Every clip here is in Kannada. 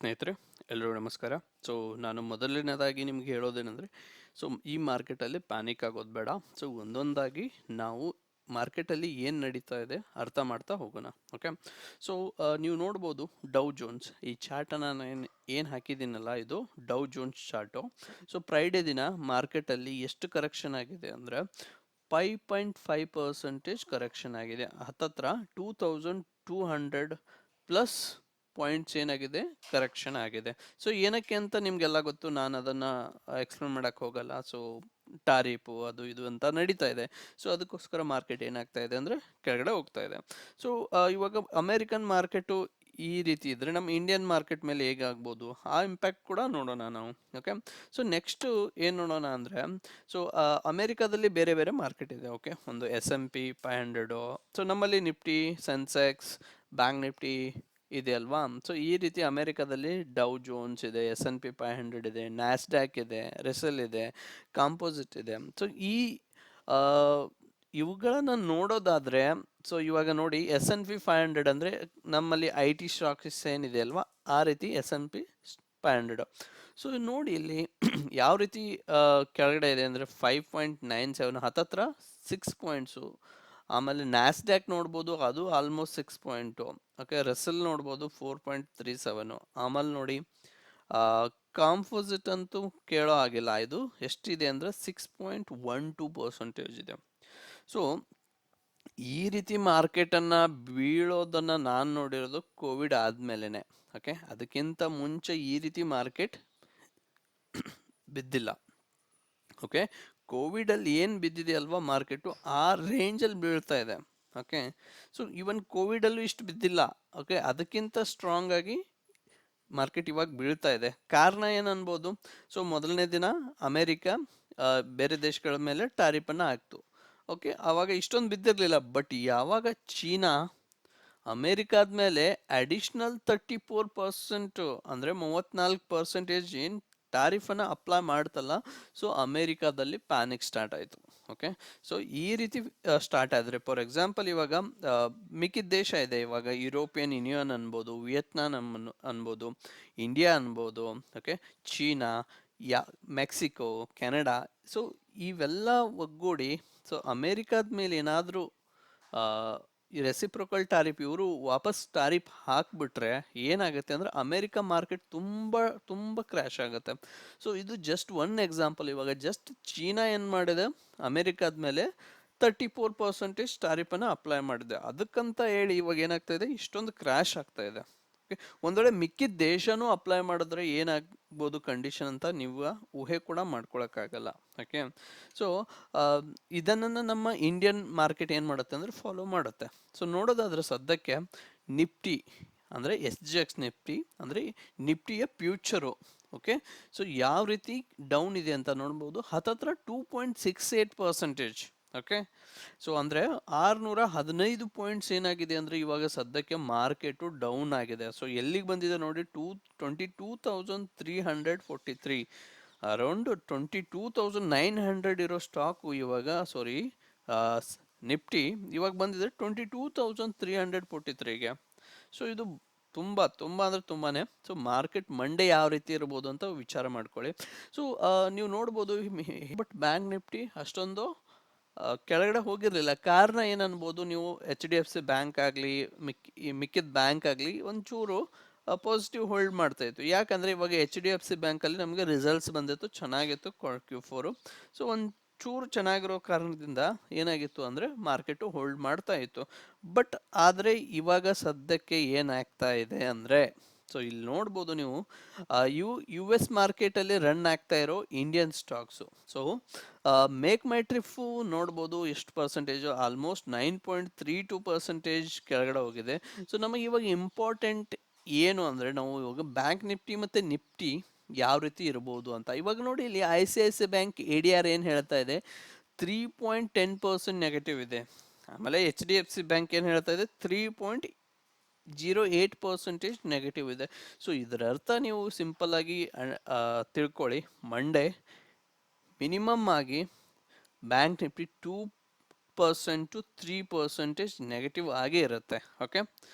ಸ್ನೇಹಿತರೆ, ಎಲ್ಲರಿಗೂ ನಮಸ್ಕಾರ. ಸೊ ನಾನು ಮೊದಲನೇದಾಗಿ ನಿಮ್ಗೆ ಹೇಳೋದೇನೆಂದರೆ, ಸೊ ಈ ಮಾರ್ಕೆಟಲ್ಲಿ ಪ್ಯಾನಿಕ್ ಆಗೋದು ಬೇಡ. ಸೊ ಒಂದೊಂದಾಗಿ ನಾವು ಮಾರ್ಕೆಟಲ್ಲಿ ಏನು ನಡೀತಾ ಇದೆ ಅರ್ಥ ಮಾಡ್ತಾ ಹೋಗೋಣ. ಓಕೆ, ಸೊ ನೀವು ನೋಡ್ಬೋದು ಡೌ ಜೋನ್ಸ್ ಈ ಚಾರ್ಟನ್ನು ನಾನು ಏನು ಹಾಕಿದ್ದೀನಲ್ಲ, ಇದು ಡೌ ಜೋನ್ಸ್ ಚಾರ್ಟು. ಸೊ ಫ್ರೈಡೇ ದಿನ ಮಾರ್ಕೆಟಲ್ಲಿ ಎಷ್ಟು ಕರೆಕ್ಷನ್ ಆಗಿದೆ ಅಂದರೆ 5.5% ಕರೆಕ್ಷನ್ ಆಗಿದೆ. ಹತ್ತತ್ರ 2200 ಪ್ಲಸ್ ಪಾಯಿಂಟ್ಸ್ ಏನಾಗಿದೆ, ಕರೆಕ್ಷನ್ ಆಗಿದೆ. ಸೊ ಏನಕ್ಕೆ ಅಂತ ನಿಮ್ಗೆಲ್ಲ ಗೊತ್ತು, ನಾನು ಅದನ್ನು ಎಕ್ಸ್ಪ್ಲೇನ್ ಮಾಡೋಕ್ಕೆ ಹೋಗಲ್ಲ. ಸೊ ಟಾರಿಫು ಅದು ಇದು ಅಂತ ನಡೀತಾ ಇದೆ. ಸೊ ಅದಕ್ಕೋಸ್ಕರ ಮಾರ್ಕೆಟ್ ಏನಾಗ್ತಾ ಇದೆ ಅಂದರೆ ಕೆಳಗಡೆ ಹೋಗ್ತಾ ಇದೆ. ಸೊ ಇವಾಗ ಅಮೇರಿಕನ್ ಮಾರ್ಕೆಟು ಈ ರೀತಿ ಇದ್ರೆ ನಮ್ಮ ಇಂಡಿಯನ್ ಮಾರ್ಕೆಟ್ ಮೇಲೆ ಹೇಗಾಗ್ಬೋದು ಆ ಇಂಪ್ಯಾಕ್ಟ್ ಕೂಡ ನೋಡೋಣ ನಾವು. ಓಕೆ, ಸೊ ನೆಕ್ಸ್ಟು ಏನು ನೋಡೋಣ ಅಂದರೆ, ಸೊ ಅಮೇರಿಕಾದಲ್ಲಿ ಬೇರೆ ಬೇರೆ ಮಾರ್ಕೆಟ್ ಇದೆ. ಓಕೆ, ಒಂದು S&P 500, ಸೊ ನಮ್ಮಲ್ಲಿ ನಿಫ್ಟಿ, ಸೆನ್ಸೆಕ್ಸ್, ಬ್ಯಾಂಕ್ ನಿಫ್ಟಿ ಇದೆ ಅಲ್ವಾ. ಸೊ ಈ ರೀತಿ ಅಮೆರಿಕಾದಲ್ಲಿ ಡೌ ಜೋನ್ಸ್ ಇದೆ, S&P 500 ಇದೆ, ನ್ಯಾಸ್ಡ್ಯಾಕ್ ಇದೆ, ರೆಸಲ್ ಇದೆ, ಕಾಂಪೋಸಿಟ್ ಇದೆ. ಸೊ ಈ ಇವುಗಳನ್ನ ನೋಡೋದಾದ್ರೆ, ಸೊ ಇವಾಗ ನೋಡಿ S&P 500 ಅಂದರೆ ನಮ್ಮಲ್ಲಿ IT ಸ್ಟಾಕ್ಸ್ ಏನಿದೆ ಅಲ್ವಾ, ಆ ರೀತಿ S&P 500. ಸೊ ನೋಡಿ ಇಲ್ಲಿ ಯಾವ ರೀತಿ ಕೆಳಗಡೆ ಇದೆ ಅಂದರೆ 5.97, ಹತ್ತತ್ರ 6 ಪಾಯಿಂಟ್ಸು. ಆಮೇಲೆ ನ್ಯಾಸ್ಡ್ಯಾಕ್ ನೋಡ್ಬೋದು, ಅದು ಆಲ್ಮೋಸ್ಟ್ 6 ಪಾಯಿಂಟು. ಓಕೆ, ರೆಸಲ್ ನೋಡ್ಬೋದು 4.37. ಆಮೇಲೆ ನೋಡಿ ಕಾಂಪೋಸಿಟ್ ಅಂತೂ ಕೇಳೋ ಆಗಿಲ್ಲ, ಇದು ಎಷ್ಟಿದೆ ಅಂದರೆ 6.12% ಇದೆ. ಸೊ ಈ ರೀತಿ ಮಾರ್ಕೆಟನ್ನು ಬೀಳೋದನ್ನು ನಾನು ನೋಡಿರೋದು ಕೋವಿಡ್ ಆದಮೇಲೆ. ಓಕೆ, ಅದಕ್ಕಿಂತ ಮುಂಚೆ ಈ ರೀತಿ ಮಾರ್ಕೆಟ್ ಬಿದ್ದಿಲ್ಲ. ಓಕೆ, ಕೋವಿಡಲ್ಲಿ ಏನು ಬಿದ್ದಿದೆ ಅಲ್ವಾ ಮಾರ್ಕೆಟು, ಆ ರೇಂಜಲ್ಲಿ ಬೀಳ್ತಾ ಇದೆ. ಓಕೆ, ಸೊ ಈವನ್ ಕೋವಿಡಲ್ಲೂ ಇಷ್ಟು ಬಿದ್ದಿಲ್ಲ. ಓಕೆ, ಅದಕ್ಕಿಂತ ಸ್ಟ್ರಾಂಗ್ ಆಗಿ ಮಾರ್ಕೆಟ್ ಇವಾಗ ಬೀಳ್ತಾ ಇದೆ. ಕಾರಣ ಏನು ಅನ್ಬೋದು, ಸೊ ಮೊದಲನೇ ದಿನ ಅಮೇರಿಕಾ ಬೇರೆ ದೇಶಗಳ ಮೇಲೆ ಟಾರಿಫನ್ನು ಹಾಕ್ತು. ಓಕೆ, ಆವಾಗ ಇಷ್ಟೊಂದು ಬಿದ್ದಿರಲಿಲ್ಲ. ಬಟ್ ಯಾವಾಗ ಚೀನಾ ಅಮೇರಿಕಾದ ಮೇಲೆ ಅಡಿಷ್ನಲ್ 34%, ಅಂದರೆ 34% ಏನು ಟಾರಿಫನ್ನು ಅಪ್ಲೈ ಮಾಡ್ತಲ್ಲ, ಸೊ ಅಮೇರಿಕಾದಲ್ಲಿ ಪ್ಯಾನಿಕ್ ಸ್ಟಾರ್ಟ್ ಆಯಿತು. ಓಕೆ, ಸೊ ಈ ರೀತಿ ಸ್ಟಾರ್ಟ್ ಆದರೆ, ಫಾರ್ ಎಕ್ಸಾಂಪಲ್ ಇವಾಗ ಮಿಕ್ಕಿದ ದೇಶ ಇದೆ, ಇವಾಗ ಯುರೋಪಿಯನ್ ಯೂನಿಯನ್ ಅನ್ಬೋದು, ವಿಯೆಟ್ನಾಂ ಅನ್ಬೋದು, ಇಂಡಿಯಾ ಅನ್ಬೋದು, okay, China, Mexico, Canada. So ಇವೆಲ್ಲ ಒಗ್ಗೂಡಿ ಸೊ ಅಮೇರಿಕಾದ ಮೇಲೆ ಏನಾದರೂ ಈ ರೆಸಿಪ್ರೊಕಲ್ ಟಾರಿಫ್ ಇವರು ವಾಪಸ್ ಟಾರಿಫ್ ಹಾಕ್ಬಿಟ್ರೆ ಏನಾಗುತ್ತೆ ಅಂದರೆ ಅಮೇರಿಕಾ ಮಾರ್ಕೆಟ್ ತುಂಬ ಕ್ರ್ಯಾಶ್ ಆಗುತ್ತೆ. ಸೊ ಇದು ಜಸ್ಟ್ ಒನ್ ಎಕ್ಸಾಂಪಲ್. ಇವಾಗ ಜಸ್ಟ್ ಚೀನಾ ಏನು ಮಾಡಿದೆ, ಅಮೇರಿಕಾದ ಮೇಲೆ 34% ಟಾರಿಫನ್ನು ಅಪ್ಲೈ ಮಾಡಿದೆ. ಅದಕ್ಕಂತ ಹೇಳಿ ಇವಾಗ ಏನಾಗ್ತಾ ಇದೆ, ಇಷ್ಟೊಂದು ಕ್ರ್ಯಾಶ್ ಆಗ್ತಾ ಇದೆ. ಓಕೆ, ಒಂದು ವೇಳೆ ಮಿಕ್ಕಿದ ದೇಶನೂ ಅಪ್ಲೈ ಮಾಡಿದ್ರೆ ಏನಾಗ್ಬೋದು ಕಂಡೀಷನ್ ಅಂತ ನೀವು ಊಹೆ ಕೂಡ ಮಾಡ್ಕೊಳಕ್ಕಾಗಲ್ಲ. ಓಕೆ, ಸೊ ಇದನ್ನು ನಮ್ಮ ಇಂಡಿಯನ್ ಮಾರ್ಕೆಟ್ ಏನು ಮಾಡುತ್ತೆ ಅಂದರೆ ಫಾಲೋ ಮಾಡುತ್ತೆ. ಸೊ ನೋಡೋದಾದ್ರೆ ಸದ್ಯಕ್ಕೆ ನಿಫ್ಟಿ ಅಂದರೆ SGX ನಿಫ್ಟಿ ಅಂದರೆ ನಿಫ್ಟಿಯ ಫ್ಯೂಚರು. ಓಕೆ, ಸೊ ಯಾವ ರೀತಿ ಡೌನ್ ಇದೆ ಅಂತ ನೋಡ್ಬೋದು, ಹತ್ತತ್ರ 2.68%. ಓಕೆ, ಸೊ ಅಂದರೆ 615 ಪಾಯಿಂಟ್ಸ್ ಏನಾಗಿದೆ ಅಂದರೆ ಇವಾಗ ಸದ್ಯಕ್ಕೆ ಮಾರ್ಕೆಟು ಡೌನ್ ಆಗಿದೆ. ಸೊ ಎಲ್ಲಿಗೆ ಬಂದಿದೆ ನೋಡಿ, 22,343, ಅರೌಂಡ್ 22,900 ಇರೋ ಸ್ಟಾಕು ಇವಾಗ, ಸಾರಿ ನಿಫ್ಟಿ ಇವಾಗ ಬಂದಿದೆ 22,343ಗೆ. ಸೊ ಇದು ತುಂಬ ಅಂದರೆ ತುಂಬಾನೇ. ಸೊ ಮಾರ್ಕೆಟ್ ಮಂಡೇ ಯಾವ ರೀತಿ ಇರ್ಬೋದು ಅಂತ ವಿಚಾರ ಮಾಡ್ಕೊಳ್ಳಿ. ಸೊ ನೀವು ನೋಡ್ಬೋದು, ಬಟ್ ಬ್ಯಾಂಕ್ ನಿಫ್ಟಿ ಅಷ್ಟೊಂದು ಕೆಳಗಡೆ ಹೋಗಿರಲಿಲ್ಲ. ಕಾರಣ ಏನನ್ಬೋದು, ನೀವು HDFC ಬ್ಯಾಂಕ್ ಆಗಲಿ ಮಿಕ್ಕಿದ ಬ್ಯಾಂಕ್ ಆಗಲಿ ಒಂಚೂರು ಪಾಸಿಟಿವ್ ಹೋಲ್ಡ್ ಮಾಡ್ತಾ ಇತ್ತು. ಯಾಕಂದರೆ ಇವಾಗ HDFC ಬ್ಯಾಂಕಲ್ಲಿ ನಮಗೆ ರಿಸಲ್ಟ್ಸ್ ಬಂದಿತ್ತು, ಚೆನ್ನಾಗಿತ್ತು Q4. ಸೊ ಒಂಚೂರು ಚೆನ್ನಾಗಿರೋ ಕಾರಣದಿಂದ ಏನಾಗಿತ್ತು ಅಂದರೆ ಮಾರ್ಕೆಟು ಹೋಲ್ಡ್ ಮಾಡ್ತಾ ಇತ್ತು. ಬಟ್ ಆದರೆ ಇವಾಗ ಸದ್ಯಕ್ಕೆ ಏನಾಗ್ತಾ ಇದೆ ಅಂದರೆ, ಸೊ ಇಲ್ಲಿ ನೋಡ್ಬೋದು ನೀವು US ಮಾರ್ಕೆಟಲ್ಲಿ ರನ್ ಆಗ್ತಾ ಇರೋ Indian stocks. So MakeMyTrip ನೋಡ್ಬೋದು ಎಷ್ಟು ಪರ್ಸೆಂಟೇಜು, ಆಲ್ಮೋಸ್ಟ್ 9.32% ಕೆಳಗಡೆ ಹೋಗಿದೆ. ಸೊ ನಮಗೆ ಇವಾಗ ಇಂಪಾರ್ಟೆಂಟ್ ಏನು ಅಂದರೆ, ನಾವು ಇವಾಗ ಬ್ಯಾಂಕ್ ನಿಫ್ಟಿ ಮತ್ತು ನಿಫ್ಟಿ ಯಾವ ರೀತಿ ಇರ್ಬೋದು ಅಂತ. ಇವಾಗ ನೋಡಿ ಇಲ್ಲಿ ICICI ಬ್ಯಾಂಕ್ ADR ಏನು ಹೇಳ್ತಾ ಇದೆ, 3.10% ನೆಗೆಟಿವ್ ಇದೆ. ಆಮೇಲೆ HDFC ಬ್ಯಾಂಕ್ ಏನು ಹೇಳ್ತಾ ಇದೆ, 3.08% ನೆಗೆಟಿವ್ ಇದೆ. ಸೊ ಇದರ ಅರ್ಥ ನೀವು ಸಿಂಪಲ್ ಆಗಿ ತಿಳ್ಕೊಳ್ಳಿ, ಮಂಡೇ ಮಿನಿಮಮ್ ಆಗಿ ಬ್ಯಾಂಕ್ ನಿಫ್ಟಿ 2% to 3% ನೆಗೆಟಿವ್ ಆಗೇ ಇರುತ್ತೆ. ಓಕೆ,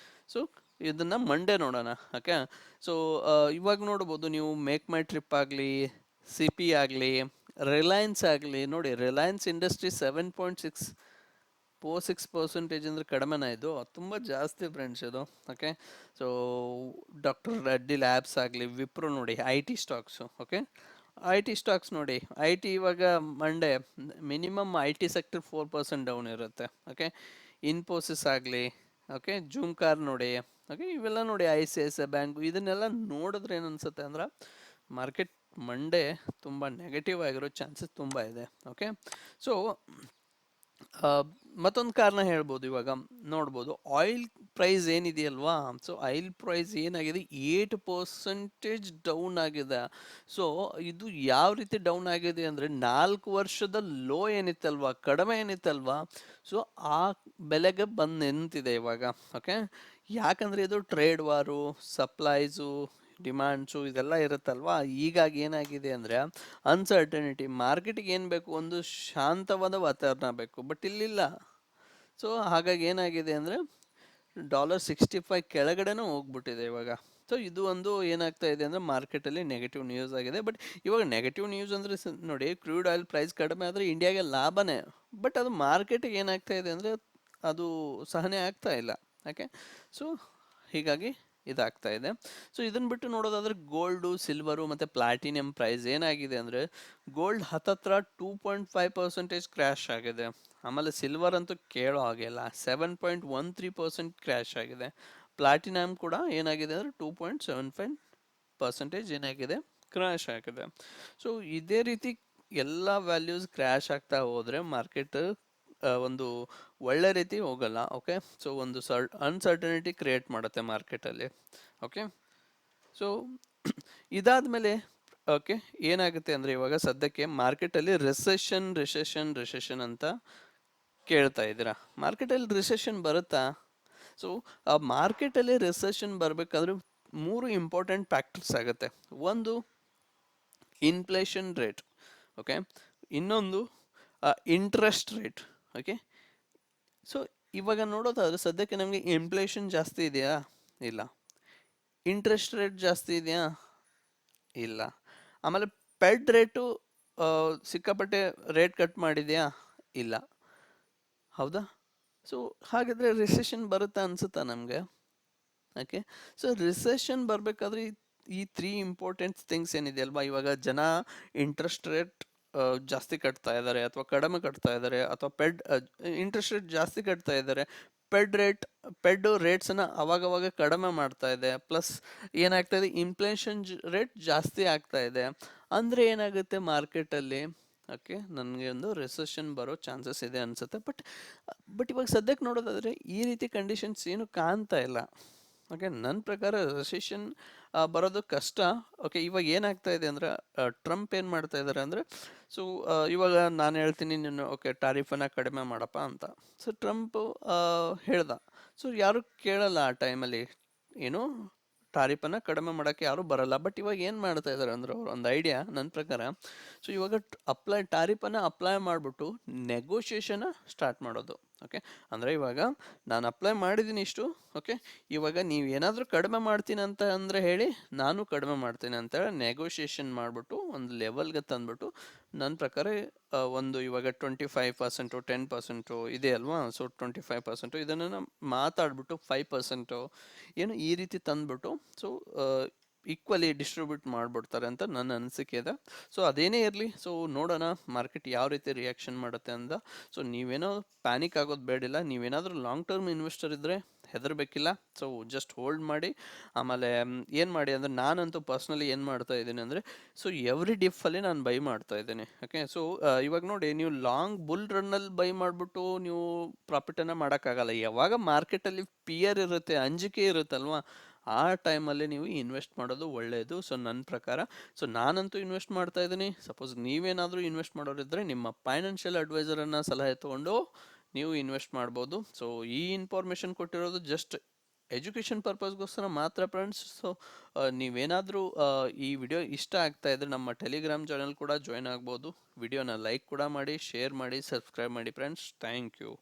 ಸೊ ಇದನ್ನ ಮಂಡೇ ನೋಡೋಣ. ಓಕೆ, ಸೊ ಇವಾಗ ನೋಡ್ಬೋದು ನೀವು ಮೇಕ್ ಮೈ ಟ್ರಿಪ್ ಆಗಲಿ, ಸಿ ಪಿ ಆಗಲಿ, ರಿಲಯನ್ಸ್ ಆಗಲಿ. ನೋಡಿ, ರಿಲಯನ್ಸ್ ಇಂಡಸ್ಟ್ರಿ 7.6% ಅಂದರೆ ಕಡಿಮೆನ? ಇದು ತುಂಬ ಜಾಸ್ತಿ ಫ್ರೆಂಡ್ಸ್ ಇದು. Okay, so doctor Reddy labs ಆಗಲಿ, ವಿಪ್ರೋ ನೋಡಿ, I T stocks. Okay, I T stocks ನೋಡಿ, ಐ ಟಿ ಇವಾಗ Monday minimum I T sector 4% down ಇರುತ್ತೆ. ಓಕೆ, ಇನ್ಫೋಸಿಸ್ ಆಗಲಿ, ಓಕೆ, ಜೂಮ್ಕಾರ್ ನೋಡಿ. ಓಕೆ, ಇವೆಲ್ಲ ನೋಡಿ, I C I C I bank, ಇದನ್ನೆಲ್ಲ ನೋಡಿದ್ರೆ ಏನು ಅನ್ಸುತ್ತೆ ಅಂದ್ರೆ ಮಾರ್ಕೆಟ್ ಮಂಡೇ ತುಂಬ ನೆಗೆಟಿವ್ ಆಗಿರೋ ಚಾನ್ಸಸ್ ತುಂಬ ಇದೆ. ಓಕೆ, ಸೊ ಮತ್ತೊಂದು ಕಾರಣ ಹೇಳ್ಬೋದು. ಇವಾಗ ನೋಡ್ಬೋದು ಆಯಿಲ್ ಪ್ರೈಸ್ ಏನಿದೆಯಲ್ವಾ, ಸೊ ಆಯಿಲ್ ಪ್ರೈಸ್ ಏನಾಗಿದೆ, 8% ಡೌನ್ ಆಗಿದೆ. ಸೊ ಇದು ಯಾವ ರೀತಿ ಡೌನ್ ಆಗಿದೆ ಅಂದರೆ 4 ವರ್ಷದ ಲೋ ಏನಿತ್ತಲ್ವಾ, ಕಡಿಮೆ ಏನಿತ್ತಲ್ವಾ, ಸೊ ಆ ಬೆಲೆಗೆ ಬಂದು ನಿಂತಿದೆ ಇವಾಗ. ಓಕೆ, ಯಾಕಂದರೆ ಇದು ಟ್ರೇಡ್ ವಾರು, ಸಪ್ಲೈಸು, ಡಿಮ್ಯಾಂಡ್ಸು ಇದೆಲ್ಲ ಇರುತ್ತಲ್ವಾ. ಹೀಗಾಗಿ ಏನಾಗಿದೆ ಅಂದರೆ ಅನ್ಸರ್ಟನಿಟಿ. ಮಾರ್ಕೆಟಿಗೆ ಏನು ಬೇಕು, ಒಂದು ಶಾಂತವಾದ ವಾತಾವರಣ ಬೇಕು, ಬಟ್ ಇಲ್ಲಿಲ್ಲ. ಸೊ ಹಾಗಾಗಿ ಏನಾಗಿದೆ ಅಂದರೆ $65 ಕೆಳಗಡೆನೂ ಹೋಗ್ಬಿಟ್ಟಿದೆ ಇವಾಗ. ಸೊ ಇದು ಒಂದು ಏನಾಗ್ತಾ ಇದೆ ಅಂದರೆ ಮಾರ್ಕೆಟಲ್ಲಿ ನೆಗೆಟಿವ್ ನ್ಯೂಸ್ ಆಗಿದೆ. ಬಟ್ ಇವಾಗ ನೆಗೆಟಿವ್ ನ್ಯೂಸ್ ಅಂದರೆ ನೋಡಿ, ಕ್ರೂಡ್ ಆಯಿಲ್ ಪ್ರೈಸ್ ಕಡಿಮೆ ಆದರೆ ಇಂಡಿಯಾಗೆ ಲಾಭನೇ. ಬಟ್ ಅದು ಮಾರ್ಕೆಟಿಗೆ ಏನಾಗ್ತಾ ಇದೆ ಅಂದರೆ ಅದು ಸಹನೆ ಆಗ್ತಾ ಇಲ್ಲ. ಯಾಕೆ? ಸೊ ಹೀಗಾಗಿ ಇದಾಗ್ತಾ ಇದೆ. ಸೊ ಇದನ್ನು ಬಿಟ್ಟು ನೋಡೋದಾದ್ರೆ ಗೋಲ್ಡು, ಸಿಲ್ವರು ಮತ್ತು ಪ್ಲಾಟಿನಿಯಂ ಪ್ರೈಸ್ ಏನಾಗಿದೆ ಅಂದರೆ ಗೋಲ್ಡ್ ಹತ್ತತ್ರ 2.5% ಕ್ರ್ಯಾಶ್ ಆಗಿದೆ. ಆಮೇಲೆ ಸಿಲ್ವರ್ ಅಂತೂ ಕೇಳೋ ಹಾಗಿಲ್ಲ, 7.13% ಕ್ರ್ಯಾಶ್ ಆಗಿದೆ. ಪ್ಲಾಟಿನಮ್ ಕೂಡ ಏನಾಗಿದೆ ಅಂದರೆ 2.75% ಏನಾಗಿದೆ, ಕ್ರ್ಯಾಶ್ ಆಗಿದೆ. ಸೊ ಇದೇ ರೀತಿ ಎಲ್ಲ ವ್ಯಾಲ್ಯೂಸ್ ಕ್ರ್ಯಾಶ್ ಆಗ್ತಾ ಹೋದರೆ ಮಾರ್ಕೆಟ್ ಒಂದು ಒಳ್ಳೆ ರೀತಿ ಹೋಗಲ್ಲ. ಓಕೆ, ಸೊ ಒಂದು ಅನ್ಸರ್ಟನಿಟಿ ಕ್ರಿಯೇಟ್ ಮಾಡುತ್ತೆ ಮಾರ್ಕೆಟಲ್ಲಿ. ಓಕೆ, ಸೊ ಇದಾದಮೇಲೆ ಓಕೆ ಏನಾಗುತ್ತೆ ಅಂದರೆ ಇವಾಗ ಸದ್ಯಕ್ಕೆ ಮಾರ್ಕೆಟಲ್ಲಿ ರಿಸೆಷನ್ ಅಂತ ಕೇಳ್ತಾ ಇದ್ದೀರಾ. ಮಾರ್ಕೆಟಲ್ಲಿ ರಿಸೆಷನ್ ಬರುತ್ತಾ? ಸೊ ಆ ಮಾರ್ಕೆಟಲ್ಲಿ ರಿಸೆಷನ್ ಬರಬೇಕಾದ್ರೆ 3 ಇಂಪಾರ್ಟೆಂಟ್ ಫ್ಯಾಕ್ಟರ್ಸ್ ಆಗುತ್ತೆ. ಒಂದು ಇನ್ಫ್ಲೇಷನ್ ರೇಟ್, ಓಕೆ, ಇನ್ನೊಂದು ಇಂಟ್ರೆಸ್ಟ್ ರೇಟ್. ಓಕೆ, ಸೊ ಇವಾಗ ನೋಡೋದಾದ್ರೆ ಸದ್ಯಕ್ಕೆ ನಮಗೆ ಇನ್ಫ್ಲೇಷನ್ ಜಾಸ್ತಿ ಇದೆಯಾ? ಇಲ್ಲ. ಇಂಟ್ರೆಸ್ಟ್ ರೇಟ್ ಜಾಸ್ತಿ ಇದೆಯಾ? ಇಲ್ಲ. ಆಮೇಲೆ ಫೆಡ್ ರೇಟು ಸಿಕ್ಕಾಪಟ್ಟೆ ರೇಟ್ ಕಟ್ ಮಾಡಿದೆಯಾ? ಇಲ್ಲ. ಹೌದಾ? ಸೊ ಹಾಗಾದರೆ ರಿಸೆಷನ್ ಬರುತ್ತಾ ಅನಿಸುತ್ತಾ ನಮಗೆ? ಓಕೆ, ಸೊ ರಿಸೆಷನ್ ಬರಬೇಕಾದ್ರೆ ಈ 3 ಇಂಪಾರ್ಟೆಂಟ್ ಥಿಂಗ್ಸ್ ಏನಿದೆ ಅಲ್ವಾ, ಇವಾಗ ಜನ ಇಂಟ್ರೆಸ್ಟ್ ರೇಟ್ ಜಾಸ್ತಿ ಕಟ್ತಾ ಇದ್ದಾರೆ ಅಥವಾ ಕಡಿಮೆ ಕಟ್ತಾ ಇದ್ದಾರೆ, ಅಥವಾ ಇಂಟ್ರೆಸ್ಟ್ ರೇಟ್ ಜಾಸ್ತಿ ಕಟ್ತಾ ಇದ್ದಾರೆ, ಪೆಡ್ ರೇಟ್ಸನ್ನು ಅವಾಗವಾಗ ಕಡಿಮೆ ಮಾಡ್ತಾ ಇದೆ, ಪ್ಲಸ್ ಏನಾಗ್ತಾ ಇದೆ, ಇನ್ಫ್ಲೇಷನ್ ರೇಟ್ ಜಾಸ್ತಿ ಆಗ್ತಾ ಇದೆ. ಅಂದರೆ ಏನಾಗುತ್ತೆ ಮಾರ್ಕೆಟಲ್ಲಿ, ಓಕೆ, ನನಗೆ ಒಂದು ರಿಸೆಷನ್ ಬರೋ ಚಾನ್ಸಸ್ ಇದೆ ಅನಿಸುತ್ತೆ. ಬಟ್ ಇವಾಗ ಸದ್ಯಕ್ಕೆ ನೋಡೋದಾದರೆ ಈ ರೀತಿ ಕಂಡೀಷನ್ಸ್ ಏನು ಕಾಣ್ತಾ ಇಲ್ಲ. ಓಕೆ, ನನ್ನ ಪ್ರಕಾರ ರಿಸೆಷನ್ ಬರೋದು ಕಷ್ಟ. ಓಕೆ, ಇವಾಗ ಏನಾಗ್ತಾ ಇದೆ ಅಂದರೆ ಟ್ರಂಪ್ ಏನು ಮಾಡ್ತಾ ಇದ್ದಾರೆ ಅಂದರೆ, ಸೊ ಇವಾಗ ನಾನು ಹೇಳ್ತೀನಿ ನೀನು ಓಕೆ ಟಾರಿಫನ್ನು ಕಡಿಮೆ ಮಾಡಪ್ಪ ಅಂತ. ಸೊ ಟ್ರಂಪ್ ಹೇಳ್ದ. ಸೊ ಯಾರು ಕೇಳಲ್ಲ ಆ ಟೈಮಲ್ಲಿ, ಏನು ಟಾರಿಫನ್ನು ಕಡಿಮೆ ಮಾಡೋಕ್ಕೆ ಯಾರೂ ಬರಲ್ಲ. ಬಟ್ ಇವಾಗ ಏನು ಮಾಡ್ತಾ ಇದ್ದಾರೆ ಅಂದ್ರೆ ಅವ್ರು ಒಂದು ಐಡಿಯಾ ನನ್ನ ಪ್ರಕಾರ, ಸೊ ಇವಾಗ ಟಾರಿಫನ್ನು ಅಪ್ಲೈ ಮಾಡಿಬಿಟ್ಟು ನೆಗೋಷಿಯೇಷನ್ನ ಸ್ಟಾರ್ಟ್ ಮಾಡೋದು. ಓಕೆ, ಅಂದರೆ ಇವಾಗ ನಾನು ಅಪ್ಲೈ ಮಾಡಿದ್ದೀನಿ ಇಷ್ಟು, ಓಕೆ, ಇವಾಗ ನೀವು ಏನಾದರೂ ಕಡಿಮೆ ಮಾಡ್ತೀನಿ ಅಂತ ಅಂದರೆ ಹೇಳಿ, ನಾನು ಕಡಿಮೆ ಮಾಡ್ತೀನಿ ಅಂತೇಳಿ ನೆಗೋಷಿಯೇಷನ್ ಮಾಡಿಬಿಟ್ಟು ಒಂದು ಲೆವೆಲ್ಗೆ ತಂದುಬಿಟ್ಟು, ನನ್ನ ಪ್ರಕಾರ ಒಂದು ಇವಾಗ 25%, 10% ಇದೆ ಅಲ್ವಾ, ಸೊ 25% ಇದನ್ನು ಮಾತಾಡ್ಬಿಟ್ಟು 5% ಏನು ಈ ರೀತಿ ತಂದುಬಿಟ್ಟು, ಸೊ ಈಕ್ವಲಿ ಡಿಸ್ಟ್ರಿಬ್ಯೂಟ್ ಮಾಡಿಬಿಡ್ತಾರೆ ಅಂತ ನನ್ನ ಅನಿಸಿಕೆ ಇದೆ. ಸೊ ಅದೇನೇ ಇರಲಿ, ಸೊ ನೋಡೋಣ ಮಾರ್ಕೆಟ್ ಯಾವ ರೀತಿ ರಿಯಾಕ್ಷನ್ ಮಾಡುತ್ತೆ ಅಂತ. ಸೊ ನೀವೇನೋ ಪ್ಯಾನಿಕ್ ಆಗೋದು ಬೇಡಿಲ್ಲ. ನೀವೇನಾದರೂ ಲಾಂಗ್ ಟರ್ಮ್ ಇನ್ವೆಸ್ಟರ್ ಇದ್ದರೆ ಹೆದರಬೇಕಿಲ್ಲ. ಸೊ ಜಸ್ಟ್ ಹೋಲ್ಡ್ ಮಾಡಿ. ಆಮೇಲೆ ಏನು ಮಾಡಿ ಅಂದರೆ, ನಾನಂತೂ ಪರ್ಸ್ನಲಿ ಏನು ಮಾಡ್ತಾ ಇದ್ದೀನಿ ಅಂದರೆ, ಸೊ ಎವ್ರಿ ಡಿಫಲ್ಲಿ ನಾನು ಬೈ ಮಾಡ್ತಾ ಇದ್ದೀನಿ. ಓಕೆ, ಸೊ ಇವಾಗ ನೋಡಿ, ನೀವು ಲಾಂಗ್ ಬುಲ್ ರನ್ನಲ್ಲಿ ಬೈ ಮಾಡಿಬಿಟ್ಟು ನೀವು ಪ್ರಾಫಿಟನ್ನು ಮಾಡೋಕ್ಕಾಗಲ್ಲ. ಯಾವಾಗ ಮಾರ್ಕೆಟಲ್ಲಿ ಫಿಯರ್ ಇರುತ್ತೆ, ಅಂಜಿಕೆ ಇರುತ್ತಲ್ವ, ಆ ಟೈಮಲ್ಲಿ ನೀವು ಇನ್ವೆಸ್ಟ್ ಮಾಡೋದು ಒಳ್ಳೆಯದು. ಸೊ ನನ್ನ ಪ್ರಕಾರ, ಸೊ ನಾನಂತೂ ಇನ್ವೆಸ್ಟ್ ಮಾಡ್ತಾ ಇದ್ದೀನಿ. ಸಪೋಸ್ ನೀವೇನಾದರೂ ಇನ್ವೆಸ್ಟ್ ಮಾಡೋರಿದ್ದರೆ ನಿಮ್ಮ ಫೈನಾನ್ಷಿಯಲ್ ಅಡ್ವೈಸರನ್ನು ಸಲಹೆ ತೊಗೊಂಡು ನೀವು ಇನ್ವೆಸ್ಟ್ ಮಾಡ್ಬೋದು. ಸೊ ಈ ಇನ್ಫಾರ್ಮೇಷನ್ ಕೊಟ್ಟಿರೋದು ಜಸ್ಟ್ ಎಜುಕೇಷನ್ ಪರ್ಪಸ್ಗೋಸ್ಕರ ಮಾತ್ರ ಫ್ರೆಂಡ್ಸ್. ಸೊ ನೀವೇನಾದರೂ ಈ ವಿಡಿಯೋ ಇಷ್ಟ ಆಗ್ತಾ ಇದ್ದರೆ ನಮ್ಮ ಟೆಲಿಗ್ರಾಮ್ ಚಾನಲ್ ಕೂಡ ಜಾಯ್ನ್ ಆಗ್ಬೋದು. ವಿಡಿಯೋನ ಲೈಕ್ ಕೂಡ ಮಾಡಿ, ಶೇರ್ ಮಾಡಿ, ಸಬ್ಸ್ಕ್ರೈಬ್ ಮಾಡಿ ಫ್ರೆಂಡ್ಸ್. Thank you.